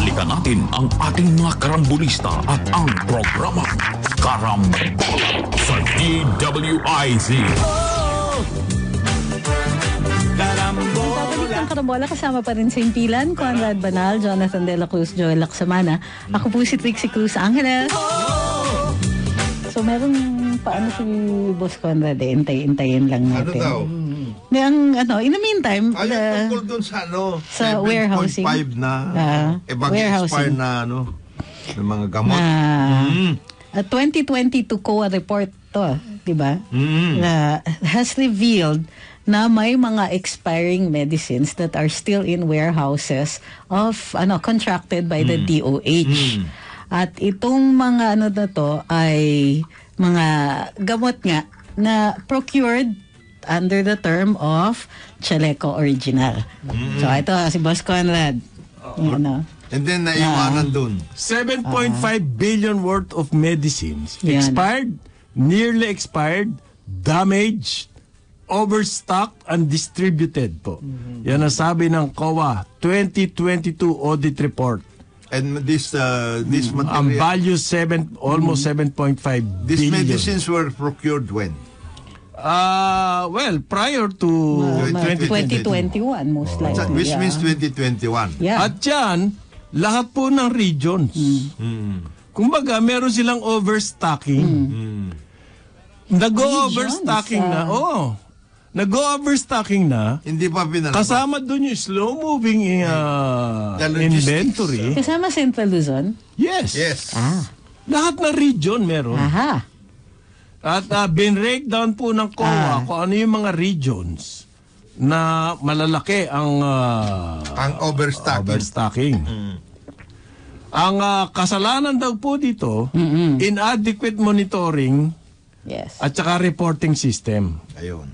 Balikan natin ang ating mga karambulista at ang programang Karambola sa DWIZ. Babalik ang Karambola, kasama pa rin sa Impilan, Conrad Banal, Jonathan De La Cruz, Joel Lacsamana. Ako po si Trixie Cruz Angeles. So merong paano si Boss Conrad, intayin lang natin. Ano daw? In the meantime, Ayun, tungkol dun sa warehousing. 7.5 na mag-expire na ng mga gamot. A 2022 COA report to, di ba? Has revealed na may mga expiring medicines that are still in warehouses of contracted by the DOH. At itong mga na to ay mga gamot nga na procured under the term of Chaleco Original. So ito si Boss Conrad. And then naiwanan dun. 7.5 billion worth of medicines expired, nearly expired, damaged, overstocked, and distributed po. Yan ang sabi ng COA 2022 audit report. And this material, Ang value almost 7.5 these billion. medicines were procured when? Well, prior to 2021 most likely. Which means 2021. Yeah. At yan, lahat po ng regions. Kumbaga, meron silang overstocking. Nag-overstocking na. Nag-overstocking na. Hindi pa pinalabas. Kasama doon yung slow-moving inventory. Kasama Central Luzon? Yes. Lahat ng region meron. Aha. At bin-breakdown po ng COA kung ano yung mga regions na malalaki ang overstocking. Ang kasalanan daw po dito, inadequate monitoring at saka reporting system. Ayun.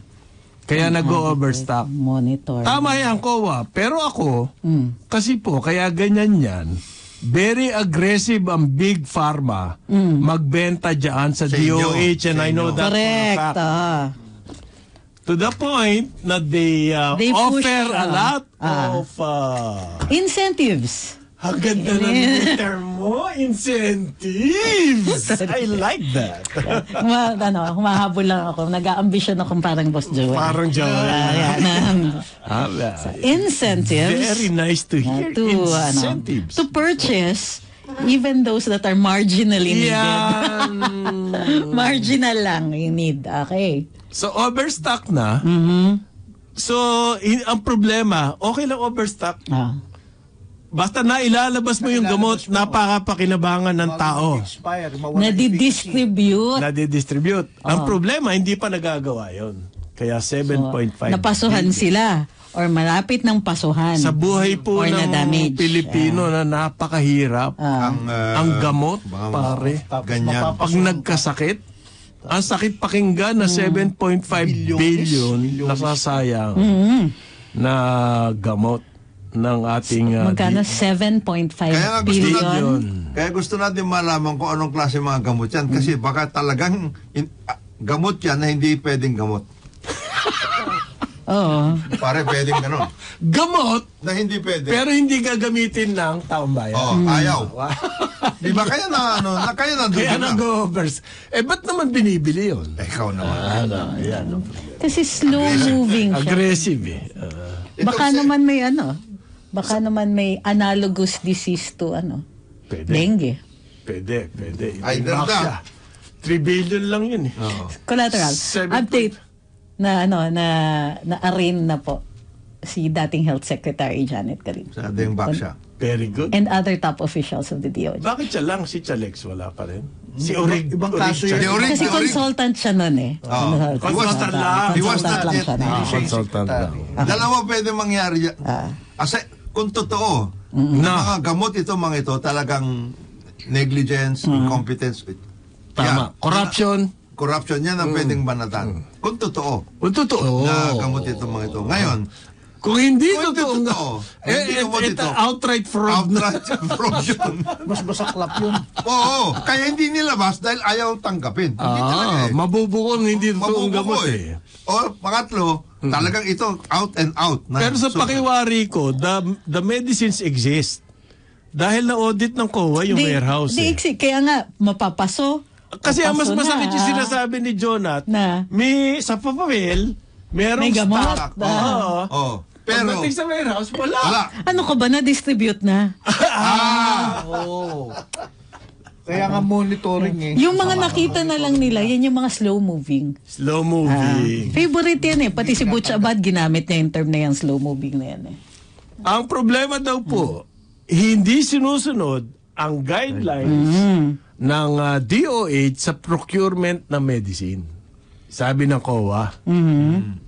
Kaya nag-overstock. Monitor. Tama yan, COA. Pero ako, kasi po, kaya ganyan yan, very aggressive ang Big Pharma magbenta dyan sa DOH, and I know that correct. To the point na they offer a lot of incentives. Ang ganda ng term mo, incentives. I like that. Humahabol lang ako. Nag-a-ambition akong parang Boss Joel. Parang Joel. Incentives. Very nice to hear. Incentives. To purchase even those that are marginally needed. Marginal lang yung need. Okay. So, overstock na. So, ang problema, okay lang overstock. Basta na ilalabas mo yung gamot, napakapakinabangan ng tao. Nadidistribute. Ang problema, hindi pa nagagawa yon. Kaya 7.5 napasuhan sila or malapit ng pasuhan. Sa buhay po ng Pilipino na napakahirap. Ang gamot, pare. Ganyan. Pag nagkasakit, ang sakit pakinggan na 7.5 billion nasasayang na gamot ng ating magkano 7.5 billion. Kaya gusto natin malaman kung anong klase mga gamot yan kasi baka talagang gamot yan na hindi pwedeng gamot. Pare pwedeng ganun. Gamot na hindi pwede. Pero hindi gagamitin ng taong bayan. Ayaw. Di ba kaya kaya nag-overs. Ba't naman binibili yun? Ikaw naman. Kasi slow-moving siya. Aggressive Baka naman may analogous disease to Pwede. dengue. Pwede. Ay, siya. 3 billion lang yun Collateral. Update na arraign na po si dating Health Secretary Janet Garib. Sa ating baksya. Very good. And other top officials of the DOJ. Bakit siya lang? Si Chalex wala pa rin? Si Orig. Ibang kaso yun. Kasi consultant siya nun Consultant lang. Consultant lang siya. Consultant lang. Dalawa pwede mangyari yan. Kasi kung totoo, mga gamot mga ito talagang negligence, incompetence. Tama. Corruption yan ang pwedeng banatan. Kung totoo. Na gamot mga ito. Ngayon, kung hindi totoo, outright fraud. Fraud yun. Mas masaklap yun. Oo. Kaya hindi nilabas dahil ayaw tanggapin. Hindi talaga mabubukong hindi totoong gamot O, pangatlo, talagang ito out and out. Pero sa pakiwari ko, the medicines exist. Dahil na-audit ng COA yung warehouse. Kaya nga, mapapaso. Kasi ang mas Papaso masakit na, yung sinasabi ni Jonat, na sa papel, merong may gamot. stock. Oo. Oh. Pero, pagdating sa warehouse, wala. Ano ka ba, na-distribute na? Oo. Kaya nga monitoring eh. Yung mga nakita na lang nila, yan yung mga slow moving. Slow moving. Favorite yan eh. Pati si Butch Abad, ginamit niya yung term na yan, slow moving na yan eh. Ang problema daw po, hindi sinusunod ang guidelines ng DOH sa procurement ng medicine. Sabi ng COA.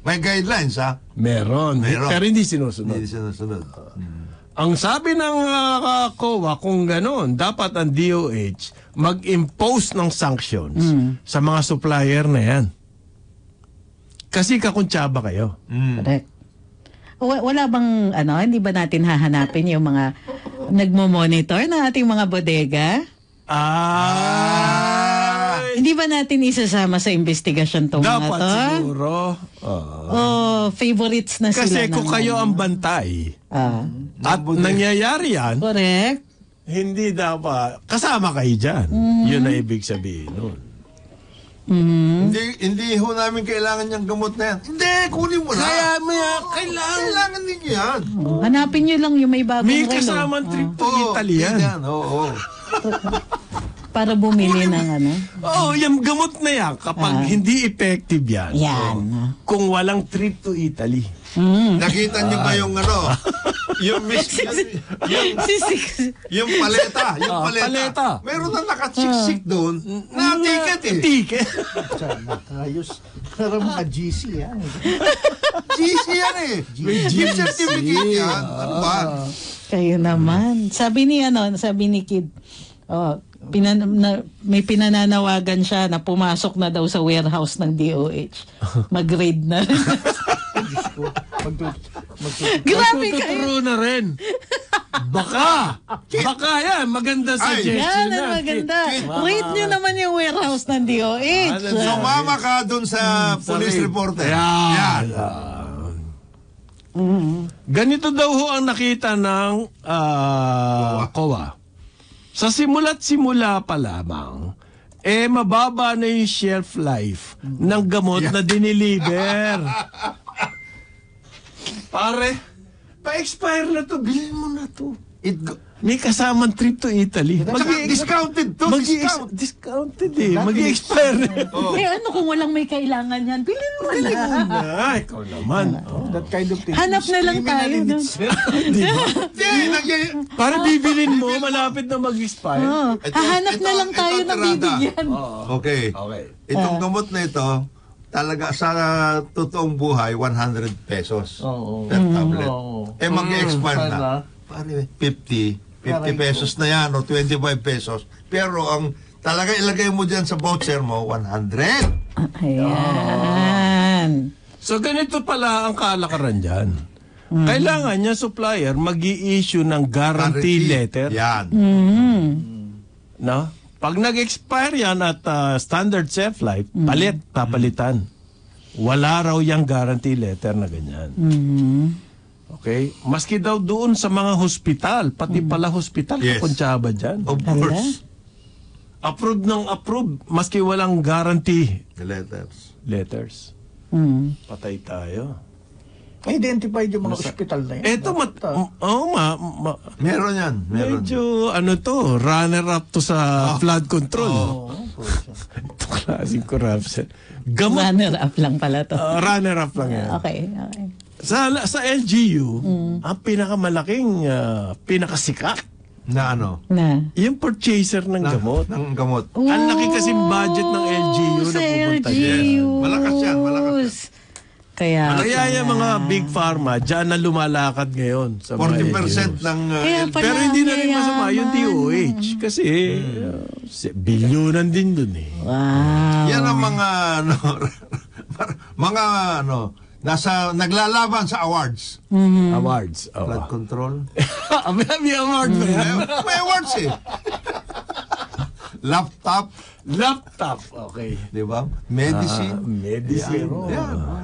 may guidelines, ha? Meron. Pero hindi sinusunod. Hindi sinusunod. Ang sabi ng COA, kung gano'n, dapat ang DOH mag-impose ng sanctions sa mga supplier na yan. Kasi kakuntsaba kayo. Correct. Wala bang, hindi ba natin hahanapin yung mga nagmo-monitor ng ating mga bodega? Hindi ba natin isasama sa investigasyon tong mga to? Dapat siguro. Favorites na sila. Kasi kung kayo ang bantay at nangyayari yan, correct. hindi dapat kasama kayo dyan. Yun na ibig sabihin nun. Hindi ho namin kailangan yung gamot na yan. Hindi, kunin mo na. Kailangan din yan. Hanapin nyo lang yung may bagong May kasamang trip to Italy yan. Oo. Para bumili ng yung gamot na yan, kapag hindi effective yan. Yan. Kung walang trip to Italy. Nakita niyo ba yung yung paleta. Yung paleta. Meron na nakasiksik doon na ticket eh. Ticket. Ayos. Pero mga GC yan. GC yan eh. Gift certificate yan. Ano ba? Kayo naman. Sabi ni Kid, may pinananawagan siya na pumasok na daw sa warehouse ng DOH. Mag-raid na rin. Grabe kayo. Magtuturo na rin. Baka yan. Maganda suggestion Yan na. ang maganda. Raid nyo naman yung warehouse ng DOH. Sumama ka doon sa police reporter. Yan. Ganito daw ho ang nakita ng COA. Sa simula't simula pa lamang, mababa na yung shelf life ng gamot na diniliver. Pare, pa-expire na to, bilhin mo na to. May kasamang trip to Italy. Discounted to. Discounted eh. Mag-expire na. Kung walang may kailangan yan, bilhin mo na. Ikaw naman. That kind of thing. Hanap na lang tayo. Para bibilin mo, malapit na mag-expire. Hahanap na lang tayo ng bibigyan. Okay. Itong gamot na ito, talaga sa totoong buhay, 100 pesos per tablet. Mag-expire na. Pare, 50 pesos na yan o 25 pesos. Pero ang talaga ilagay mo dyan sa voucher mo, 100. Ayan. So ganito pala ang kalakaran dyan. Kailangan niya supplier mag-i-issue ng guarantee letter. Yan. No? Pag nag-expire yan at standard shelf life, papalitan. Wala raw yung guarantee letter na ganyan. Okay? Maski daw doon sa mga hospital, pati pala hospital, kakuntsaba dyan. Of course. Approved ng approved, maski walang guarantee letters. Patay tayo. Identified yung mga hospital na yan. Eto, meron yan. Meron. Medyo, runner-up to sa flood control. Ito klaseng corruption. Runner-up lang pala to. Runner-up lang yan. Okay. Sa LGU, ang pinakamalaking, pinakasikat na yung purchaser ng gamot. Ng gamot. Ang laki kasing budget ng LGU na pupunta dyan. Malakas yan. Kaya yung mga big pharma, dyan na lumalakad ngayon. Sa 40% ng... pero hindi na rin masama yung DOH. Kasi, bilyonan din dun eh. Wow. Yan ang mga naglalaban sa awards. Awards. Flood control. May award ba yan? May awards eh. Laptop Laptop, okay. Di ba? Medicine. Medicine.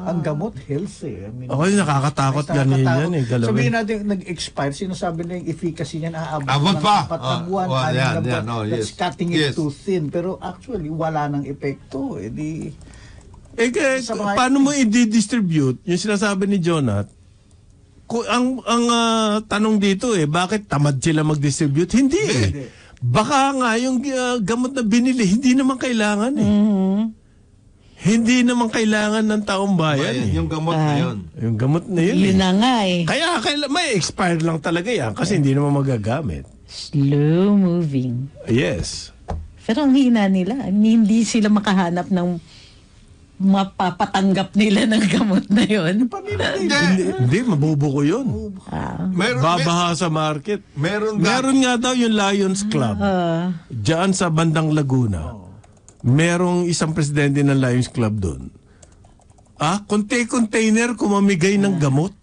Ang gamot, health eh. I mean, Okay, nakakatakot ganin yan eh. Galawin. Sabihin natin, nag-expire, sinasabi na yung efficacy niyan, aabot Abot ng pa. 4 na buwan, Oh, 6 yan, na buwan. yan, oh, That's yes. cutting it Yes. too thin. Pero actually, wala nang epekto. Eh di, Sa mga- Paano mo i-distribute yung sinasabi ni Jonat? Ang tanong dito bakit tamad sila mag-distribute? Hindi eh. Baka nga yung gamot na binili, hindi naman kailangan eh. Hindi naman kailangan ng taong bayan eh. Yung gamot na yun. Yung gamot na yun Yun na nga eh. Kaya may expired lang talaga yan kasi hindi naman magagamit. Slow moving. Yes. Pero ang hina nila, hindi sila makahanap ng mapapatanggap nila ng gamot na yun. Hindi, mabubuko yun. Babaha sa market. Meron nga daw yung Lions Club. Diyan sa bandang Laguna. Merong isang presidente ng Lions Club doon. Container kumamigay ng gamot.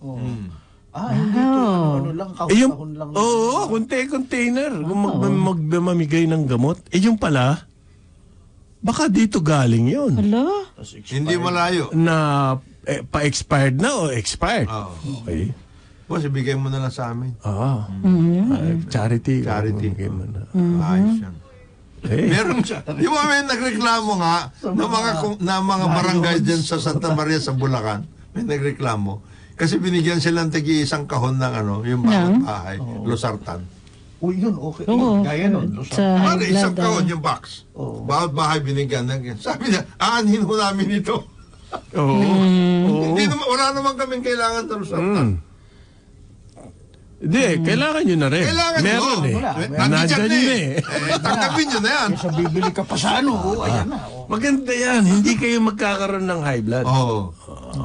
hindi to, ano lang, kahon lang. Oo, container. Mamigay ng gamot. Yung pala, baka dito galing yun. Hala? Hindi malayo. Na pa-expired na o expired. Okay. Boss, ibigay mo na lang sa amin. Charity. Charity. Ibigay mo na. Ayos yan. Meron Eh, siya. Di ba may nagreklamo nga na mga barangay dyan sa Santa Maria sa Bulacan? May nagreklamo. Kasi binigyan silang tagi-isang kahon ng yung bawat bahay. Losartan. Uy, yun, okay. Oo. Gaya nun. Para isang kahon yung box. Bawat bahay binigyan ng sabi niya, aanhin ho namin ito. Hindi naman, wala naman kaming kailangan ng Losartan. Hindi, kailangan nyo na rin. Kailangan meron nyo. Nandyan yun Tanggapin nyo na yan. Kesa bibili ka pa sa ano, ayan na. Maganda yan. Hindi kayo magkakaroon ng high blood.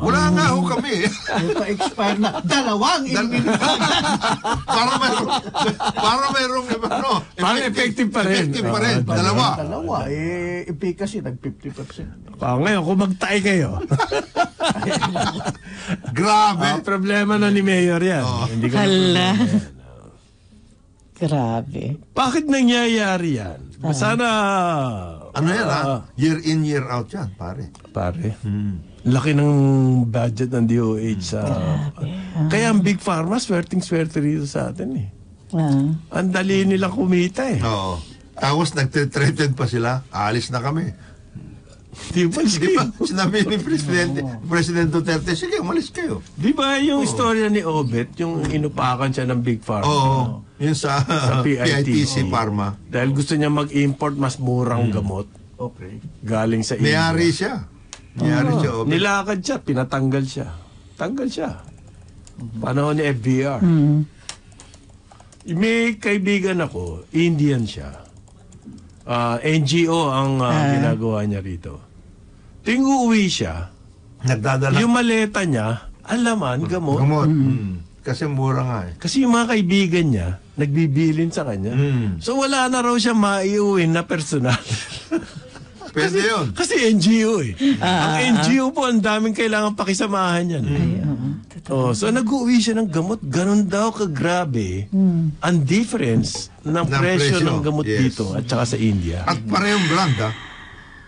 Wala nga ho kami. Yung pa-expire na, dalawang inimili. Para merong Parang effective pa rin. Effective pa rin. Dalawa. Efficacy, nag-50%. Ngayon, kung magtay kayo. Grabe. Problema na ni Mayor yan. Hindi ko Hala. Grabe. Bakit nangyayari yan? Sana... Ano yan year in, year out yan, pare. Laki ng budget ng DOH sa... Kaya ang Big Pharma, swerting-swerte rito sa atin eh. Ang dali nilang kumita eh. Oo. Tapos nag-threaten pa sila, aalis na kami. Di ba? Sinabi ni President Duterte, sige, umalis kayo. Di ba yung istorya ni Obet, yung inupakan siya ng Big Pharma? Oo. Yun sa PITC Pharma. Dahil gusto niya mag-import mas murang gamot. Okay. Galing sa India. Mayari siya. Obet. Nilakad siya, pinatanggal siya. Tanggal siya. Panahon ni FBR. May kaibigan ako, Indian siya. NGO ang ginagawa niya rito. Ting uuwi siya, Nagdadala. yung maleta niya, alaman, gamot. Kasi mura nga eh. Kasi yung mga kaibigan niya, nagbibilin sa kanya. So wala na raw siya maiuwin na personal. Pwede yun. Kasi NGO eh. Ang NGO po, ang daming kailangan pakisamahan yan. So nag-uwi siya ng gamot. Ganon daw kagrabe ang difference ng presyo ng gamot dito at saka sa India. At parehong brand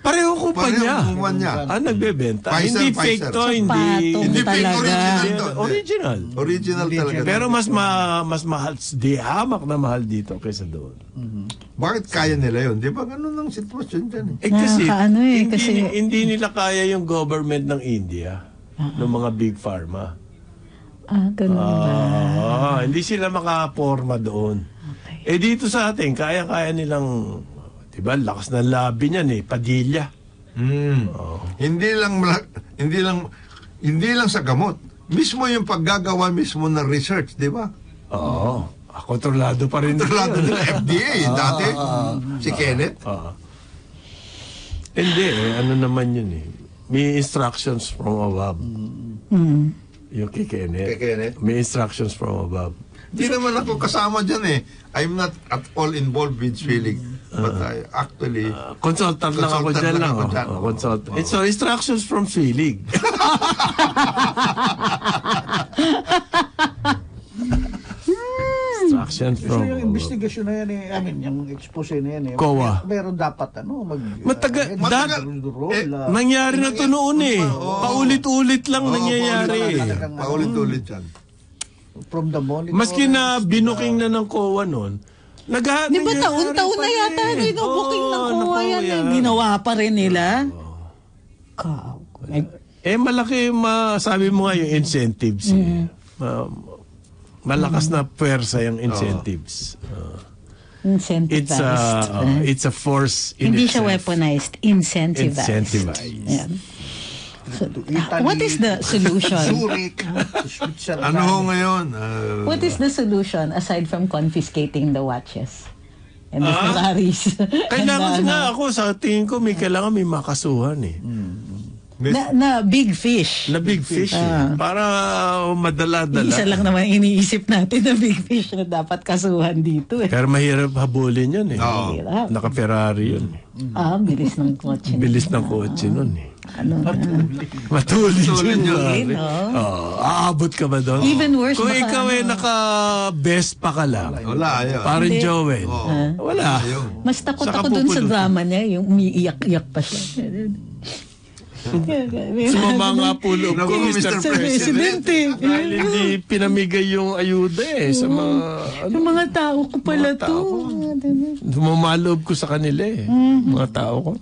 Pareho kumpanya. Parehong kumpanya. Nagbebenta. Pfizer, Hindi fake Pfizer. to, hindi Patong talaga. Original. Original talaga. Pero mas mahal, di hamak na mahal dito kaysa doon. Bakit kaya nila yun? Di ba ganun ang sitwasyon dyan eh? Kasi, kasi hindi nila kaya yung government ng India, ng mga big pharma. Ganun ba? Hindi sila makaporma doon. Dito sa atin, kaya-kaya nilang, diba, lakas ng labi niyan Padilla. Hindi lang sa gamot. Mismo yung paggagawa mismo ng research, di ba? Oo. Kontrolado pa rin. Kontrolado ng FDA dati. Si Kenneth. Hindi ano naman yun May instructions from above. Yung kay Kenneth. May instructions from above. Hindi naman ako kasama dyan I'm not at all involved with Swillig. But I actually... consultant lang ako dyan lang. Consultant. So, instructions from Swillig. yan So from... yung investigation na yan yung expose na yan COA. Meron dapat nangyari na to noon paulit-ulit lang nangyayari. Paulit-ulit yan. From the monitor. Maski na binuking na ng COA noon, di ba taon-taon na yata binubuking ng COA yan. Ginawa pa rin nila. Malaki, sabi mo nga yung incentives. Malakas na pwersa yung incentives. Incentivized. It's a force in Hindi itself. siya weaponized, incentivized. Yeah. So, what is the solution? Zurich, Switzerland. Ano ho ngayon? What is the solution aside from confiscating the watches and the Ferraris? Kailangan nga ako, sa tingin ko, kailangan may makasuhan Na big fish. Na big fish. Para madala-dala. Isa lang naman iniisip natin na big fish na dapat kasuhan dito. Pero mahirap habulin yun Mahirap. Naka-Ferrari yun. Bilis ng kotse. Bilis ng kotse nun Matulid yun. Aabot ka ba doon? Even worse, kung ikaw naka-Vespa ka lang. Wala, ayun. Parang Joel. Wala. Mas takot ako dun sa drama niya, yung umiiyak-iyak pa siya. Sumama nga po loob ko, Mr. President. Dahil hindi pinamigay yung ayuda sa mga tao ko pala to. Sumama loob ko sa kanila mga tao ko.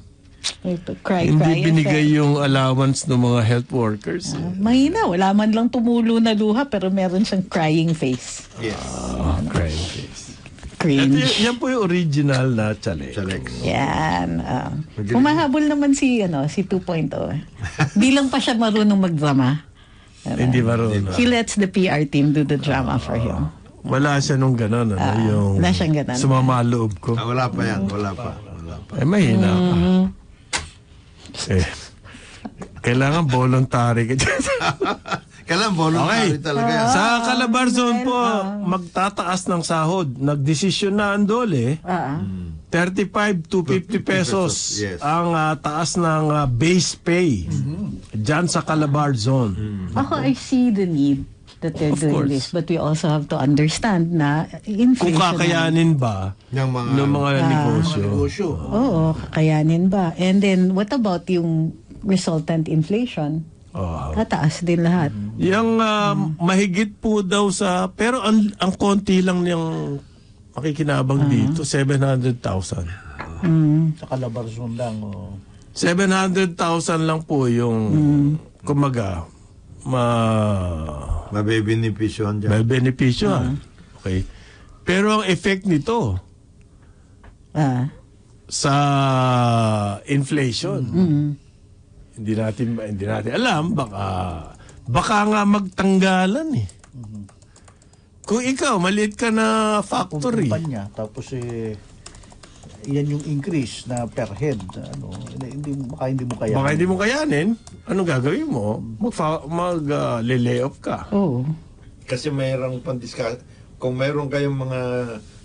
Cry, hindi binigay yung allowance ng mga health workers. Mahina, wala man lang tumulo na luha pero meron siyang crying face. Yes. Crying face. Cringe. Yan po yung original na Chalex. Yan. Humahabol naman si 2.0. Bilang pa siya marunong magdrama. Hindi marunong. He lets the PR team do the drama for him. Wala siya nung gano'n. Yung wala siyang gano'n. Sumama loob ko. Wala pa yan. Wala pa. Mahina ka. Kailangan voluntary ka dyan. Kailangan voluntary talaga yan. Sa Calabarzon po, magtataas ng sahod. Nagdesisyon na ang DOLE. 35 to 50 pesos Yes. ang taas ng base pay dyan sa Calabarzon. Ako, I see the need that they're doing this. But we also have to understand na inflation. Kung kakayanin ba ng mga negosyo. Oo, kakayanin ba? And then, what about yung resultant inflation? Tataas din lahat. Yung mahigit po daw pero ang konti lang niyang makikinabang dito, 700,000. Sa Calabarzon lang. 700,000 lang po yung kumaga mabebenepisyon dyan. may benepisyo. Okay. Pero ang effect nito sa inflation, hindi natin alam, baka nga magtanggalan Kung ikaw, maliit ka na factory. Kumpanya, tapos yan yung increase na per head. Hindi mo kayanin. Baka hindi mo kayanin. Anong gagawin mo? Mag-lay off ka. Kasi mayroong pandiscuss. Kung mayroon kayong mga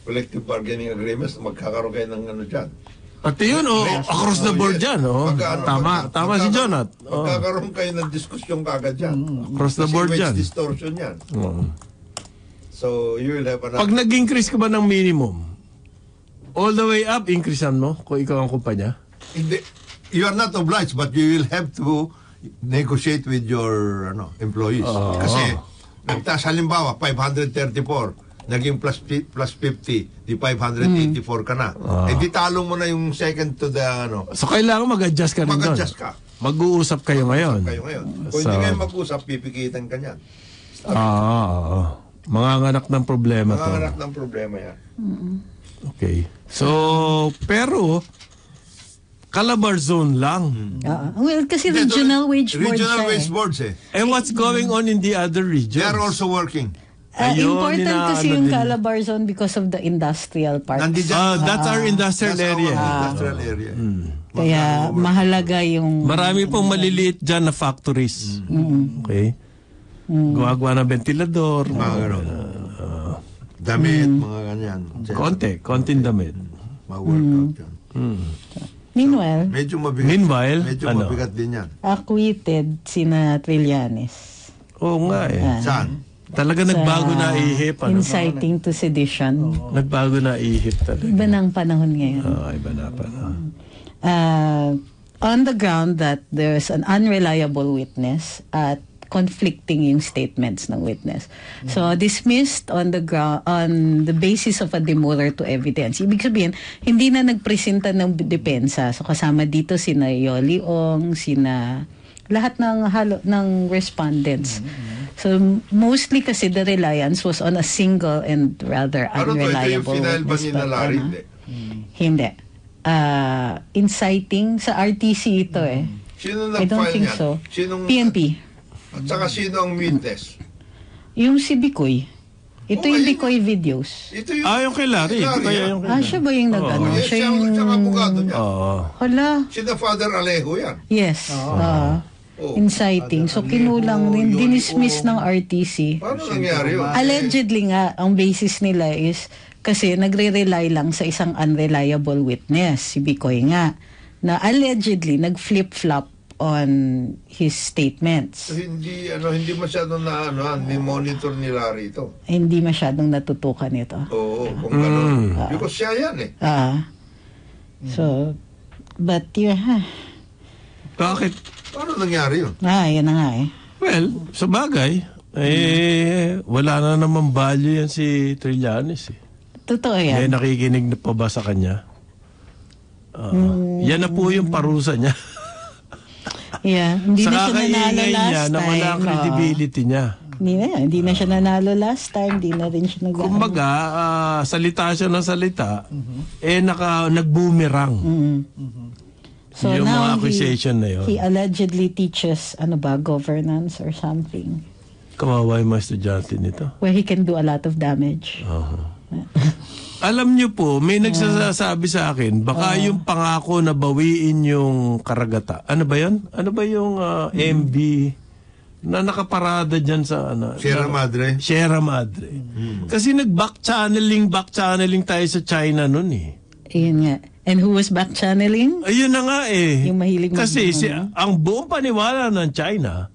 collective bargaining agreements, magkakaroon kayo ng dyan. Pati yun, across the board dyan. Tama si Jonat. Magkakaroon kayo ng diskusyon kagad dyan. Across the board dyan. Wage distortion yan. So, you will have Pag nag-increase ka ba ng minimum, all the way up, increasean mo kung ikaw ang kumpanya? You are not obliged, but you will have to negotiate with your employees. Kasi, nagtaas halimbawa, 534, naging plus 50, di 584 ka na. Di talong mo na yung second to the So, kailangan mag-adjust ka rin doon. Mag-adjust ka. Mag-uusap kayo ngayon. Kung hindi kayo mag-usap, pipikitan ka niyan. Mga anak ng problema to. Mga anak ng problema yan. Okay. So, pero, Calabarzon lang. Well, kasi regional wage boards. Regional wage boards And what's going on in the other regions? They are also working. Important kasi yung Calabarzon because of the industrial part. That's our industrial area. Industrial area. Kaya mahalaga yung... Marami pong maliliit dyan na factories. Okay? Gumagawa ng ventilador. Damit, mga ganyan. Konting damit. Ma-workout yan. Meanwhile, medyo mabigat din yan. Acquitted sina Trillanes. Oo nga Saan? Talaga nagbago na ihip. Inciting to sedition. Nagbago na ihip talaga. Iba na ang panahon ngayon. Iba na pala. On the ground that there's an unreliable witness at conflicting yung statements ng witness. So dismissed on the basis of a demurrer to evidence. Ibig sabihin, hindi na nagpresenta ng depensa. So kasama dito sina Yoli Ong, lahat ng respondents. So mostly kasi the reliance was on a single and rather unreliable Ano to? Ito yung final ba witness. ni Larry? Hindi. Inciting sa RTC ito eh. Sino I don't nag-file think niyan? so. Sinong, PNP. At saka sino ang witness? Yung si Bicoy. Ito yung Bicoy videos. Ito yung... Yung kay Larry. Kaya yung Siya ba yung nag-ano? Yes, Siya siya ang abogado niya. Hala. Sino Father Alejo yan? Yes. Inciting. So kinulang rin. Dinismiss ng RTC. Paano nangyari yun? Allegedly nga, ang basis nila is kasi nagre-rely lang sa isang unreliable witness, si Bicoy nga, na allegedly nag-flip-flop on his statements. So, hindi masyadong may monitor ni Larry ito. Hindi masyadong natutukan ito. Oo, kung gano'n. Because siya yan eh. So, but Bakit? Paano nangyari yun? yan na nga eh. Well, sa bagay, wala na naman value yan si Trillanes eh. Totoo yan. Nakikinig na pa ba sa kanya? Yan na po yung parusa niya. Hindi na siya nanalo last niya, time. Nawala ang credibility niya. Hindi na siya nanalo last time. Hindi na rin siya Kumbaga, salita siya ng salita, nag-boomerang. So yung now mga accusation na yun. He allegedly teaches, governance or something. Kawawa yung mga estudyante nito. Where he can do a lot of damage. Alam niyo po, may nagsasabi sa akin, baka yung pangako na bawiin yung karagata. Ano ba yun? Ano ba yung MB na nakaparada dyan sa Sierra Madre? Sierra Madre. Kasi nag-back channeling tayo sa China nun eh. Ayun nga. And who was back channeling? Ayun na nga eh. Yung mahilig kasi ang buong paniwala ng China,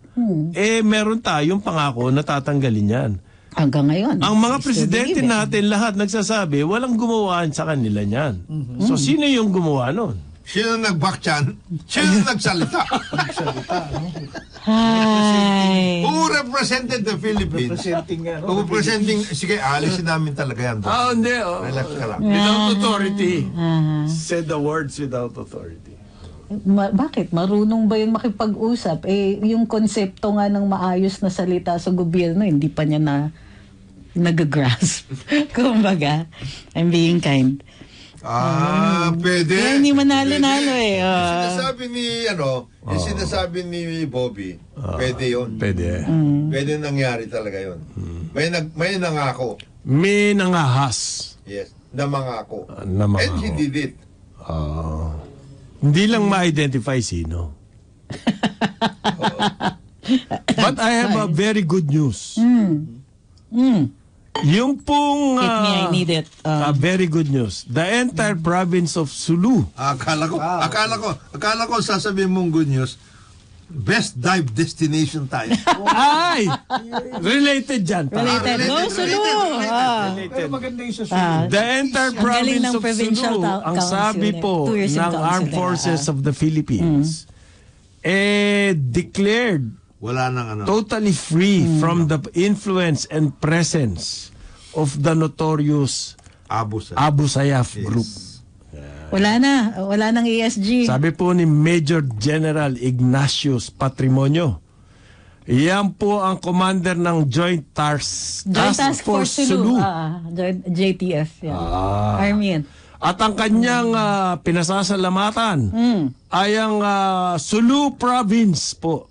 meron tayong pangako na tatanggalin yan. Hanggang ngayon. Ang mga presidente natin lahat nagsasabi, walang gumawa sa kanila niyan. So, sino yung gumawa nun? Sino nag-back chan? Sino nagsalita? Hi. Who represented the Philippines? Who representing, sige, alisin namin talaga yan. Hindi. Relax ka lang. Without authority. Said the words without authority. Bakit? Marunong ba yung makipag-usap? Yung konsepto nga ng maayos na salita sa gobyerno, hindi pa niya nag-grasp. Kumbaga, I'm being kind. Pwede. Hindi manalo-nalo eh. Yung sinasabi ni Bobby, pwede yun. Pwede. Pwede nangyari talaga yun. May nangako. May nangahas. Yes, na mangako. Namangako. And he did it. Hindi lang ma-identify sino. But I have a very good news. Yung pong... Hit me, I need it. very good news. The entire province of Sulu. Akala ko sasabihin mong good news, best dive destination tayo. Ay! Related dyan. Related. Go, Sulu! Pero maganda yung sa Sulu. The entire Ang galing province ng of provincial Sulu, ang council sabi nila. po Tourism ng council Armed nila. Forces of the Philippines, declared Wala nang totally free from the influence and presence of the notorious Abu Sayyaf group. Wala nang ESG. Sabi po ni Major General Ignatius Patrimonio, yan po ang commander ng Joint Task Force Sulu. JTF. Army yan. At ang kanyang pinasasalamatan ay ang Sulu Province po.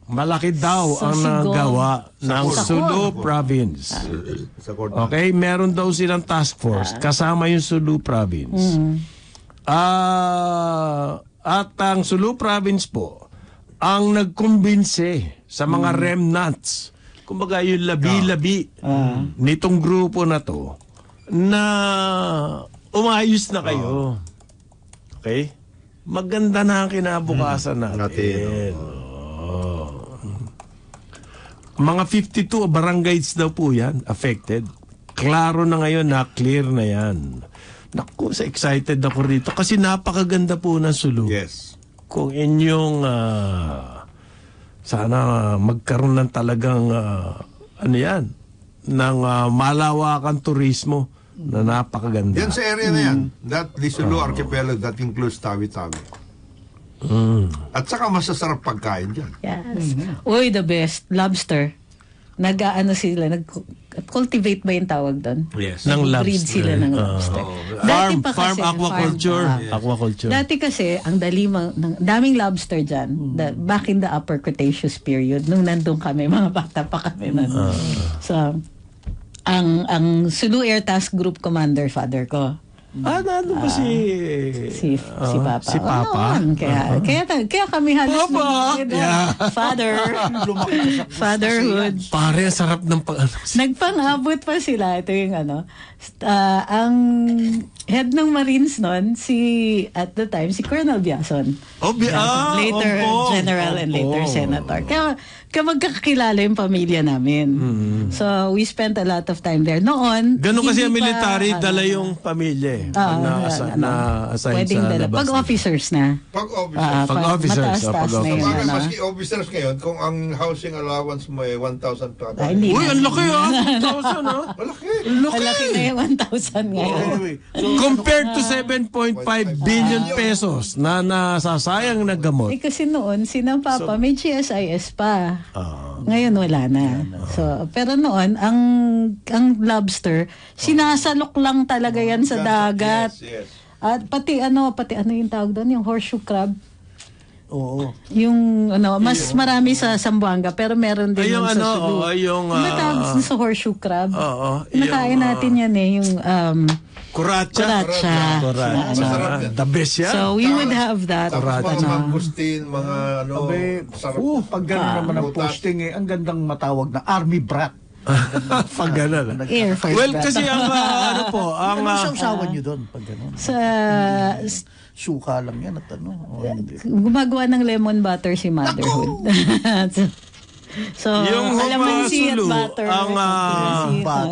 Malaki daw ang nagawa ng Sulu Province. Okay, meron daw silang task force kasama yung Sulu Province. At ang Sulu Province po ang nagkumbinse sa mga remnants, kumbaga yung labi-labi nitong grupo na to, na umayos na kayo. Okay? Maganda na ang kinabukasan natin. Mga 52 barangays daw po yan affected. Klaro na ngayon na clear na yan. Naku, excited ako rito kasi napakaganda po ng Sulu. Yes. Kung inyong sana magkaroon ng talagang ano yan, ng malawakan turismo na napakaganda. Yan sa area na yan. That Sulu Archipelago, that includes Tawi-Tawi. At saka masasarap pagkain dyan. Yes. Uy, the best. Lobster. Nag-ano sila, nag-cultivate ba yung tawag doon? Yes. Ng Breed lobster. sila ng lobster. Farm aquaculture. Aquaculture. Dati kasi, ang daming lobster dyan. Back in the Upper Cretaceous period, nung nandun kami, mga bata pa kami nun. So, ang Sulu Air Task Group Commander, father ko. Nandun ba Si Papa. Si Papa? Oo, kaya kami halos fatherhood. Pare, sarap ng Nagpang-abot pa sila. Ito yung ang head ng Marines nun, at the time, si Colonel Biason. Later General and later Senator. Kaya magkakakilala yung pamilya namin. So, we spent a lot of time there. Noon, ganun kasi ang military, dala yung pamilya. Na-assign pwedeng sa dala. labas. Pag officers na. Pag officers. Pag officers. Mataas-taas na yun. Maski officers ngayon, kung ang housing allowance mo ay 1,000 pa. Hindi Uy, na. ang laki 1,000 Malaki. Malaki na yung 1,000 ngayon. Anyway, Compared to 7.5 billion pesos na nasasayang na gamot. Kasi noon, sinang Papa, may GSIS pa. Ngayon wala na. So, pero noon, ang lobster, sinasalok lang talaga yan sa dagat. Yes. At pati ano yung tawag doon, yung horseshoe crab. oo. Yung mas marami sa Zamboanga pero meron din Yung sa Sulu. yung Ano tawag sa horseshoe crab? Oo. Nakain natin yan yung Kuratsa. Kuratsa. The best yan. So we would have that. Tapos mga mangustin, mga sarap. Pag gano'n naman ang posting, ang gandang matawag na army brat. Pag gano'n. Air Force Well, brat. kasi ang Ano sausawan nyo doon pag gano'n? Suka lang yan at o hindi. Gumagawa ng lemon butter si Motherhood. So, yung calamansi at Sulu, butter.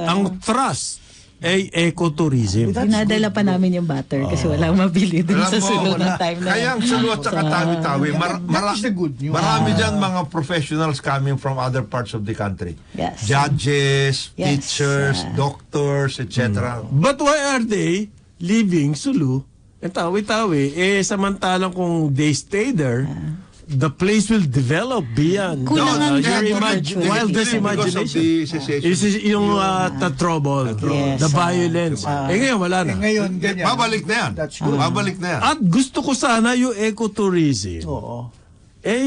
ang trust ay ecotourism. Dinadala pa namin yung butter kasi walang mabili dun sa Sulu ng time na. Kaya ang Sulu at saka Tawi-Tawi, That is the good news. marami dyan mga professionals coming from other parts of the country. Yes. Judges, Yes. teachers, doctors, etc. But why are they leaving Sulu and Tawi-Tawi? Samantalang kung they stay there, the place will develop beyond Kulang ang your agriculture. wildest imagination. Is yung the trouble, Yes. the violence. Ngayon wala na. Ngayon, ganyan. Babalik na yan. That's good. Babalik na yan. At gusto ko sana yung ecotourism. Oo.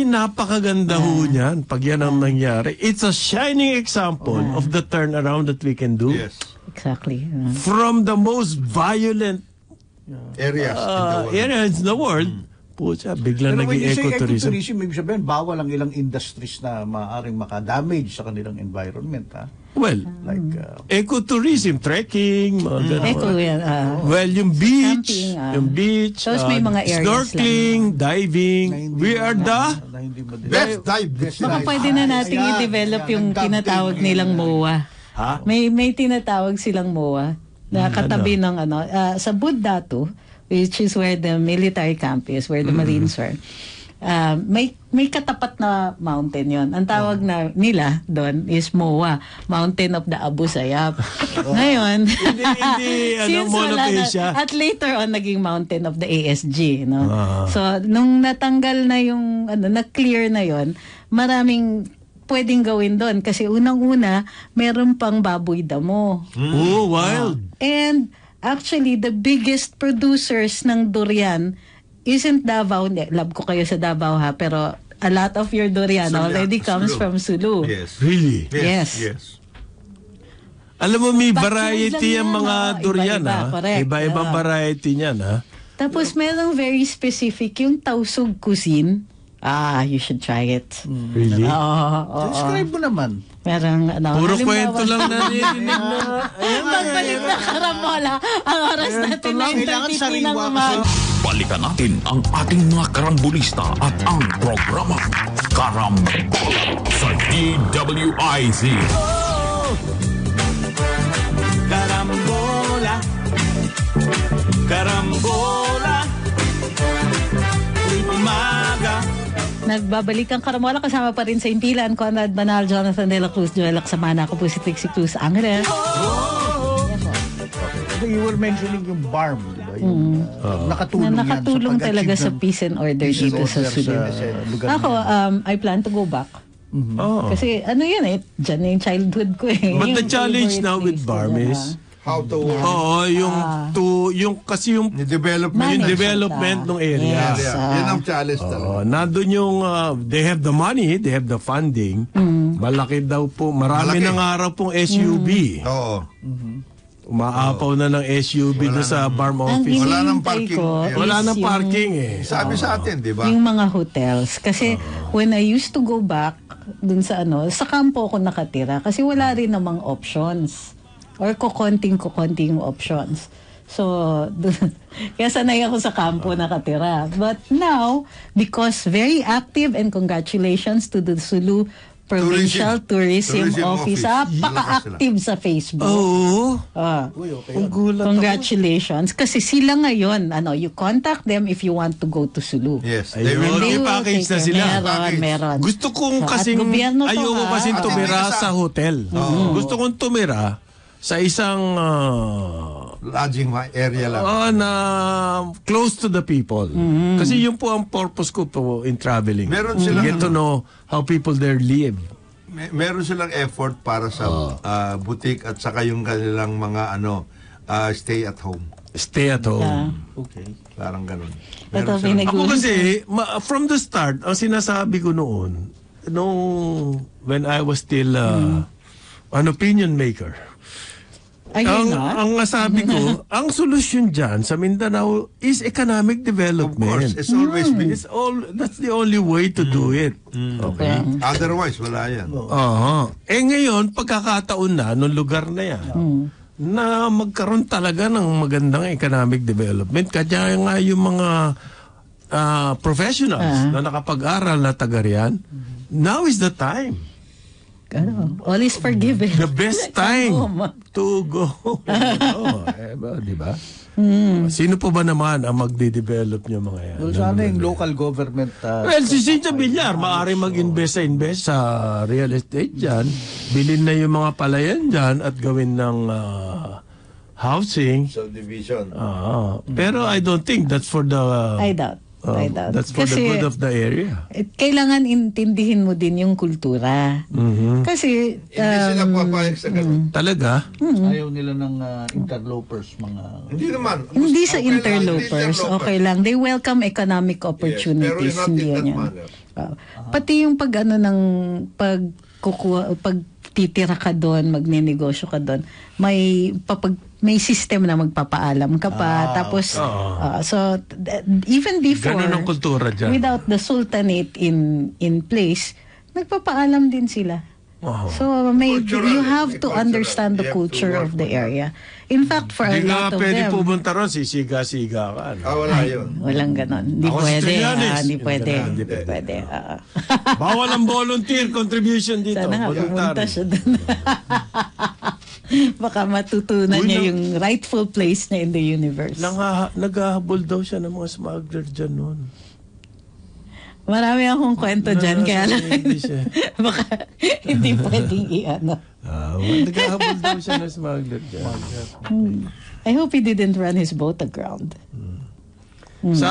Napakaganda ho niyan pag yan ang nangyari. It's a shining example of the turnaround that we can do Yes. Exactly. from the most violent Areas in the world. in the world. Pucha, bigla Pero when naging you say ecotourism. ecotourism, ibig sabihin, bawal ang ilang industries na maaaring makadamage sa kanilang environment. Well, Like, ecotourism, trekking, mga ganun. Eco yan. Well, yung beach, Camping, Tapos may mga areas snorkeling, diving, we are the na hindi mo Best dive. Baka pwede na nating Ayan, i-develop ayan, yung ang camping. tinatawag nilang MOA. Ha? May tinatawag silang MOA na katabi ng sa Buddatu, which is where the military camp is, where the Marines were. May katapat na mountain yon. Ang tawag na nila doon is MOA, Mountain of the Abu Sayyaf. Ngayon, hindi since wala na, monopecia. at later on naging Mountain of the ASG, no. So nung natanggal na yung na-clear na yon, maraming pwedeng gawin doon kasi unang-una meron pang baboy damo. Oh, wild. And actually, the biggest producers ng durian isn't Davao. Love ko kayo sa Davao ha, pero a lot of your durian already comes from Sulu. Yes. Really? Yes. Alam mo, may Backyard variety lang ang yan, mga durian, iba-iba, ha? correct. Iba-ibang variety niyan, ha? Tapos merong very specific, yung tausug cuisine. You should try it. Really? Oo. Describe mo naman. Merong, Puro halimbawa- kwento lang narinig na. Pagbalik na karambola, ang oras natin na Kailangan 9:30 ng sariwa umaga. Balikan natin ang ating mga karambulista at ang programa Karambola sa DWIZ. Karambola, karambola, tuwing umaga. Nagbabalik ang Karamola, kasama pa rin sa impilan, Conrad Banal, Jonathan De La Cruz, Joel Aksamana, ako po si Trixie Cruz Angeles. You were mentioning yung BARM, di ba? Yung nakatulong Na yan nakatulong sa talaga sa pag-achieve ng peace and order peace and dito sa order Sudan. lugar Ako, na I plan to go back. Oh. Kasi ano yan dyan na yung childhood ko eh. But the Yung challenge favorite now with place ko BARM dyan, is, How to kasi yung development. development ng area. Yes. Yan ang challenge talaga. Nandun yung, they have the money, they have the funding. Malaki daw po, marami Malaki. ng araw pong SUV. Oo. Umaapaw na ng SUV doon sa BARM Ang office. Wala nang hinihintay parking. ko Wala is Wala nang yung- parking eh. Sabi sa atin, di ba? Yung mga hotels. Kasi when I used to go back dun sa sa kampo ako nakatira kasi wala rin namang options. Or kukonting yung options. So, kaya sanay ako sa kampo nakatira. But now, because very active, and congratulations to the Sulu Provincial Tourism Office. Napaka-active sa Facebook. Oo. Ang gulat ako. Congratulations. Kasi sila ngayon, you contact them if you want to go to Sulu. Yes. Ayun. They will They will package na take care. sila. Meron. Gusto kong So, at kasing, gobyerno to, ayoko ha? kasing tumira At sa hotel. Gusto kong tumira sa isang lodging area lang. na close to the people. Kasi yun po ang purpose ko po in traveling. Meron silang Get to know how people there live. Meron silang effort para sa boutique at saka yung kanilang mga stay at home. Stay at home. Yeah. Okay. Parang ganun. Ito, Meron silang- Ako kasi, from the start, ang sinasabi ko noon, when I was still an opinion maker, Ayun na. ang nasabi ko, ang solusyon dyan sa Mindanao is economic Of development. course, it's always been. That's the only way to do it. Okay? Otherwise, wala yan. Ngayon, pagkakataon na, nung lugar na yan, na magkaroon talaga ng magandang economic development. Kaya nga yung mga professionals na nakapag-aral na taga riyan, now is the time. All is forgiven. The best time to go. Di ba? Sino po ba naman ang magde-develop niyo mga yan? Well, sana yung local government... Well, si Cynthia Villar, maaari mag-invest sa real estate dyan. Bilhin na yung mga palayan dyan at gawin ng housing. Subdivision. Pero I don't think that's for the... I doubt. That's for the good of the area. Kailangan intindihin mo din yung kultura. Kasi, Hindi sila papayag sa ganun. Talaga? Ayaw nila ng interlopers, mga... Hindi naman. hindi sa Okay lang, interlopers, hindi okay lang. They welcome economic Yes, opportunities. pero not Hindi in that yan. manner. Pati yung pagtitira ka doon, magnenegosyo ka doon, may system na magpapaalam ka pa. Tapos, even before, Ganun ang kultura dyan. without the sultanate in place, nagpapaalam din sila. So, you have to understand the culture of the area. In fact, for a Hindi lot nga of pwede them, pumunta ron, sisiga-siga ka. Wala yun. walang ganon. Hindi Ako si pwede. Trillanes. Hindi pwede. Hindi Hindi pwede. Bawal ang volunteer contribution dito. Sana nga pumunta Voluntary. siya doon. Baka matutunan niya yung rightful place niya in the universe. Naghahabol daw siya ng mga smuggler dyan noon. Marami akong kwento dyan, kaya lang baka hindi pwedeng i-ano. Naghahabol daw siya ng smuggler dyan. I hope he didn't run his boat aground. Sa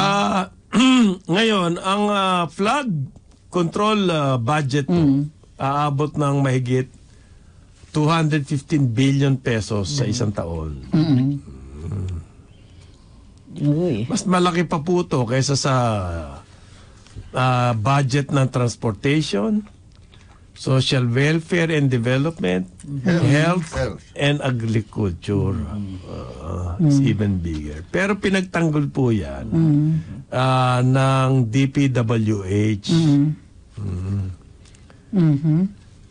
ngayon, ang flood control budget po, aabot ng mahigit 215 billion pesos sa isang taon. Uy. Mas malaki pa po ito kaysa sa budget ng transportation, social welfare and development, health and agriculture. It's even bigger. Pero pinagtanggol po yan ng DPWH.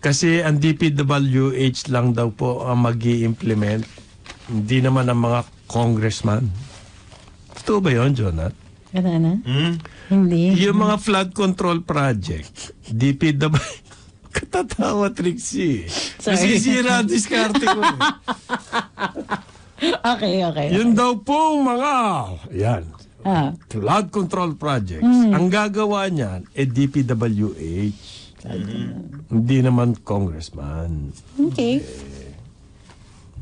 Kasi ang DPWH lang daw po ang mag-i-implement, hindi naman ang mga congressman. Ito ba yun, Jonat? Ano na? Hindi. Yung mga flood control project, DPWH, katatawa, Trixie. Sorry. Nasisira ang diskarte ko. Okay. Yun daw po mga, flood control projects. Ang gagawa niyan, DPWH. Hindi naman congressman. Okay.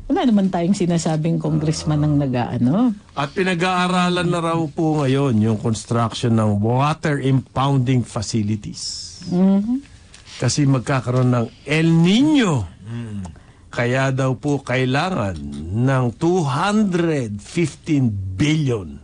Wala naman tayong sinasabing congressman ang nag-aano. At pinag-aaralan na raw po ngayon yung construction ng water impounding facilities. Kasi magkakaroon ng El Nino. Kaya daw po kailangan ng 215 billion